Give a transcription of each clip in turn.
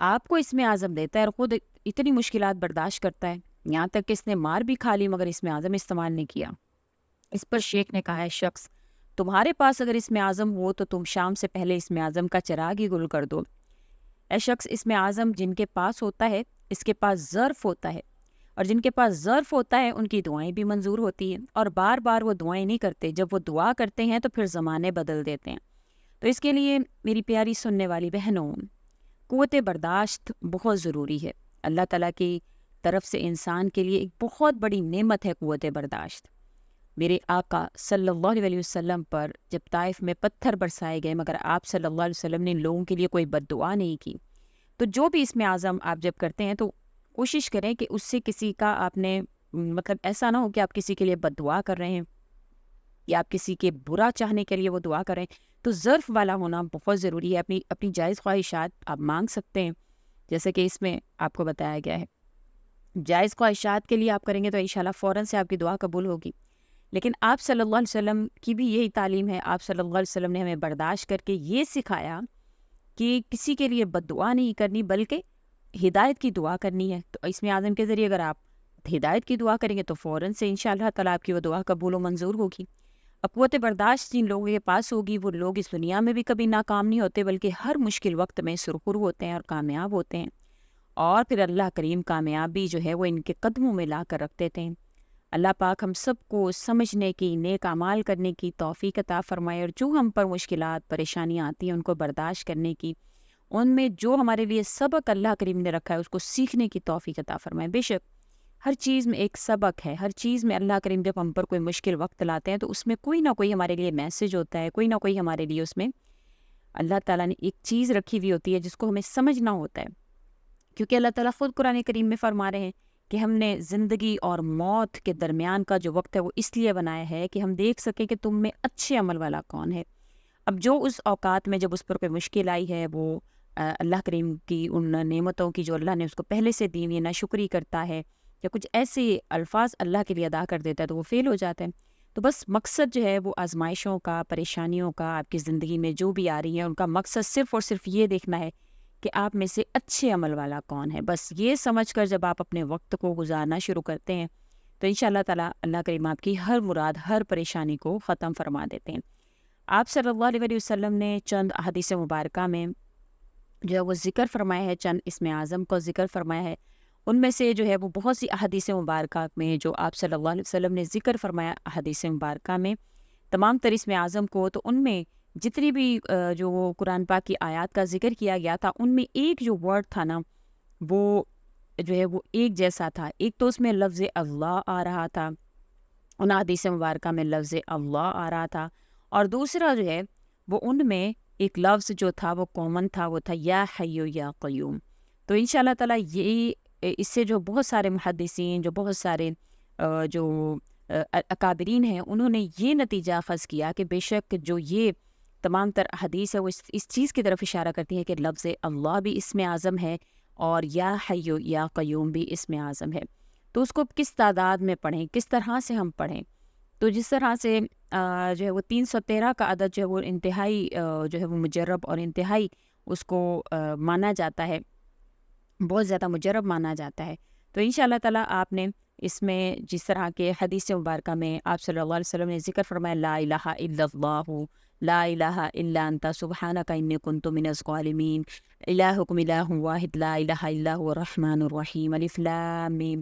آپ کو اسم اعظم دیتا ہے اور خود اتنی مشکلات برداشت کرتا ہے، یہاں تک کہ اس نے مار بھی کھا لی مگر اسم اعظم استعمال نہیں کیا۔ اس پر شیخ نے کہا ہے شخص تمہارے پاس اگر اسم اعظم ہو تو تم شام سے پہلے اسم اعظم کا چراغ ہی گل کر دو۔ اے شخص اسم اعظم جن کے پاس ہوتا ہے اس کے پاس ظرف ہوتا ہے، اور جن کے پاس ظرف ہوتا ہے ان کی دعائیں بھی منظور ہوتی ہیں، اور بار بار وہ دعائیں نہیں کرتے، جب وہ دعا کرتے ہیں تو پھر زمانے بدل دیتے ہیں۔ تو اس کے لیے میری پیاری سننے والی بہنوں، قوت برداشت بہت ضروری ہے۔ اللہ تعالیٰ کی طرف سے انسان کے لیے ایک بہت بڑی نعمت ہے قوت برداشت۔ میرے آقا صلی اللہ علیہ وسلم پر جب طائف میں پتھر برسائے گئے مگر آپ صلی اللہ علیہ وسلم نے لوگوں کے لیے کوئی بد دعا نہیں کی۔ تو جو بھی اسم اعظم آپ جب کرتے ہیں تو کوشش کریں کہ اس سے کسی کا آپ نے مطلب ایسا نہ ہو کہ آپ کسی کے لیے بد دعا کر رہے ہیں یا آپ کسی کے برا چاہنے کے لیے وہ دعا کریں۔ تو ظرف والا ہونا بہت ضروری ہے۔ اپنی جائز خواہشات آپ مانگ سکتے ہیں، جیسے کہ اس میں آپ کو بتایا گیا ہے۔ جائز خواہشات کے لیے آپ کریں گے تو انشاءاللہ فوراً سے آپ کی دعا قبول ہوگی۔ لیکن آپ صلی اللہ علیہ وسلم کی بھی یہی تعلیم ہے۔ آپ صلی اللہ علیہ وسلم نے ہمیں برداشت کر کے یہ سکھایا کہ کسی کے لیے بد دعا نہیں کرنی بلکہ ہدایت کی دعا کرنی ہے۔ تو اسم اعظم کے ذریعے اگر آپ ہدایت کی دعا کریں گے تو فوراً سے انشاءاللہ تعالیٰ آپ کی وہ دعا قبول و منظور ہوگی۔ اب قوت برداشت جن لوگوں کے پاس ہوگی وہ لوگ اس دنیا میں بھی کبھی ناکام نہیں ہوتے بلکہ ہر مشکل وقت میں سرخرو ہوتے ہیں اور کامیاب ہوتے ہیں، اور پھر اللہ کریم کامیابی جو ہے وہ ان کے قدموں میں لا کر رکھ دیتے ہیں۔ اللہ پاک ہم سب کو سمجھنے کی، نیک اعمال کرنے کی توفیق عطا فرمائے، اور جو ہم پر مشکلات پریشانیاں آتی ہیں ان کو برداشت کرنے کی، ان میں جو ہمارے لیے سبق اللہ کریم نے رکھا ہے اس کو سیکھنے کی توفیق عطا فرمائے۔ بے شک ہر چیز میں ایک سبق ہے، ہر چیز میں اللہ کریم جب ہم پر کوئی مشکل وقت لاتے ہیں تو اس میں کوئی نہ کوئی ہمارے لیے میسج ہوتا ہے، کوئی نہ کوئی ہمارے لیے اس میں اللہ تعالیٰ نے ایک چیز رکھی ہوئی ہوتی ہے جس کو ہمیں سمجھنا ہوتا ہے۔ کیونکہ اللہ تعالیٰ خود قرآن کریم میں فرما رہے ہیں کہ ہم نے زندگی اور موت کے درمیان کا جو وقت ہے وہ اس لیے بنایا ہے کہ ہم دیکھ سکیں کہ تم میں اچھے عمل والا کون ہے۔ اب جو اس اوقات میں جب اس پر کوئی مشکل آئی ہے وہ اللہ کریم کی ان نعمتوں کی جو اللہ نے اس کو پہلے سے دی ہوئی ناشکری کرتا ہے یا کچھ ایسے الفاظ اللہ کے لیے ادا کر دیتا ہے تو وہ فیل ہو جاتے ہیں۔ تو بس مقصد جو ہے وہ آزمائشوں کا، پریشانیوں کا، آپ کی زندگی میں جو بھی آ رہی ہیں ان کا مقصد صرف اور صرف یہ دیکھنا ہے کہ آپ میں سے اچھے عمل والا کون ہے۔ بس یہ سمجھ کر جب آپ اپنے وقت کو گزارنا شروع کرتے ہیں تو انشاءاللہ تعالیٰ اللہ کریم آپ کی ہر مراد، ہر پریشانی کو ختم فرما دیتے ہیں۔ آپ صلی اللہ علیہ وسلم نے چند احادیث مبارکہ میں جو ہے وہ ذکر فرمایا ہے، چند اسم اعظم کو ذکر فرمایا ہے۔ ان میں سے جو ہے وہ بہت سی احادیث مبارکہ میں جو آپ صلی اللہ علیہ وسلم نے ذکر فرمایا احادیث مبارکہ میں تمام تر اسم اعظم کو، تو ان میں جتنی بھی جو وہ قرآن پاک کی آیات کا ذکر کیا گیا تھا ان میں ایک جو ورڈ تھا نا وہ جو ہے وہ ایک جیسا تھا۔ ایک تو اس میں لفظ اللہ آ رہا تھا، ان حدیث مبارکہ میں لفظ اللہ آ رہا تھا، اور دوسرا جو ہے وہ ان میں ایک لفظ جو تھا وہ کامن تھا، وہ تھا یا حیو یا قیوم۔ تو انشاءاللہ تعالیٰ یہی اس سے جو بہت سارے محدثین، جو بہت سارے جو اکابرین ہیں انہوں نے یہ نتیجہ اخذ کیا کہ بے شک جو یہ تمام تر حدیث ہے وہ اس چیز کی طرف اشارہ کرتی ہے کہ لفظ اللہ بھی اسم اعظم ہے اور یا حیو یا قیوم بھی اسم اعظم ہے۔ تو اس کو کس تعداد میں پڑھیں، کس طرح سے ہم پڑھیں، تو جس طرح سے جو ہے وہ 313 کا عدد جو ہے وہ انتہائی جو ہے وہ مجرب اور انتہائی اس کو مانا جاتا ہے، بہت زیادہ مجرب مانا جاتا ہے۔ تو انشاءاللہ تعالیٰ آپ نے اس میں جس طرح کے حدیث مبارکہ میں آپ صلی اللہ علیہ وسلم نے ذکر فرمایا لا الہ الا اللہ، لا الہ الا انت سبحانک انی کنت من الظالمین، الہکم الہ واحد لا الہ الا هو الرحمن الرحیم، الف لام میم،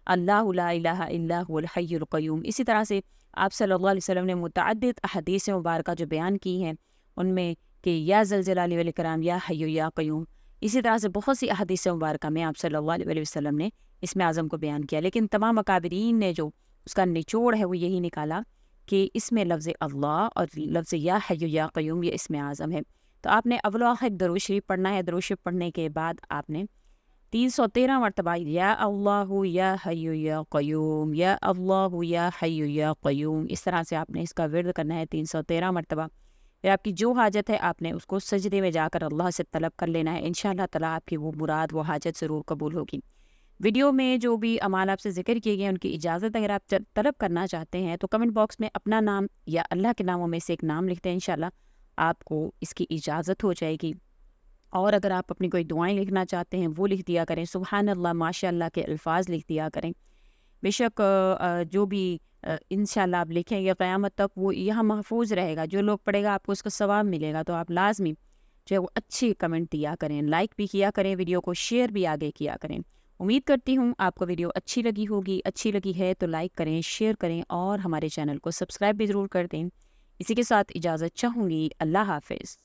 اللہ لا الہ الا هو الحی القیوم۔ اسی طرح سے آپ صلی اللہ علیہ وسلم نے متعدد احادیث مبارکہ جو بیان کی ہیں ان میں کہ یا ذا الجلال والاکرام، یا حی یا قیوم، اسی طرح سے بہت سی احادیث مبارکہ میں آپ صلی اللہ علیہ وسلم نے اسم اعظم کو بیان کیا، لیکن تمام اکابرین نے جو اس کا نچوڑ ہے وہ یہی نکالا کہ اس میں لفظ اللہ اور لفظ یا حی یا قیوم یہ اسم اعظم ہے۔ تو آپ نے اول و آخر درود شریف پڑھنا ہے، درود شریف پڑھنے کے بعد آپ نے 313 مرتبہ یا اللہ یا حی یا قیوم، یا اللہ یا حی یا قیوم، اس طرح سے آپ نے اس کا ورد کرنا ہے 313 مرتبہ۔ پھر آپ کی جو حاجت ہے آپ نے اس کو سجدے میں جا کر اللہ سے طلب کر لینا ہے، انشاءاللہ تعالیٰ آپ کی وہ مراد، وہ حاجت ضرور قبول ہوگی۔ ویڈیو میں جو بھی اعمال آپ سے ذکر کیے گئے ان کی اجازت اگر آپ طلب کرنا چاہتے ہیں تو کمنٹ باکس میں اپنا نام یا اللہ کے ناموں میں سے ایک نام لکھتے ہیں، انشاءاللہ آپ کو اس کی اجازت ہو جائے گی۔ اور اگر آپ اپنی کوئی دعائیں لکھنا چاہتے ہیں وہ لکھ دیا کریں، سبحان اللہ، ماشاء اللہ کے الفاظ لکھ دیا کریں۔ بے شک جو بھی انشاءاللہ آپ لکھیں گے قیامت تک وہ یہاں محفوظ رہے گا، جو لوگ پڑھے گا آپ کو اس کا ثواب ملے گا، تو آپ لازمی جو ہے وہ اچھی کمنٹ دیا کریں، لائک بھی کیا کریں، ویڈیو کو شیئر بھی آگے کیا کریں۔ امید کرتی ہوں آپ کو ویڈیو اچھی لگی ہوگی، اچھی لگی ہے تو لائک کریں، شیئر کریں اور ہمارے چینل کو سبسکرائب بھی ضرور کر دیں۔ اسی کے ساتھ اجازت چاہوں گی، اللہ حافظ۔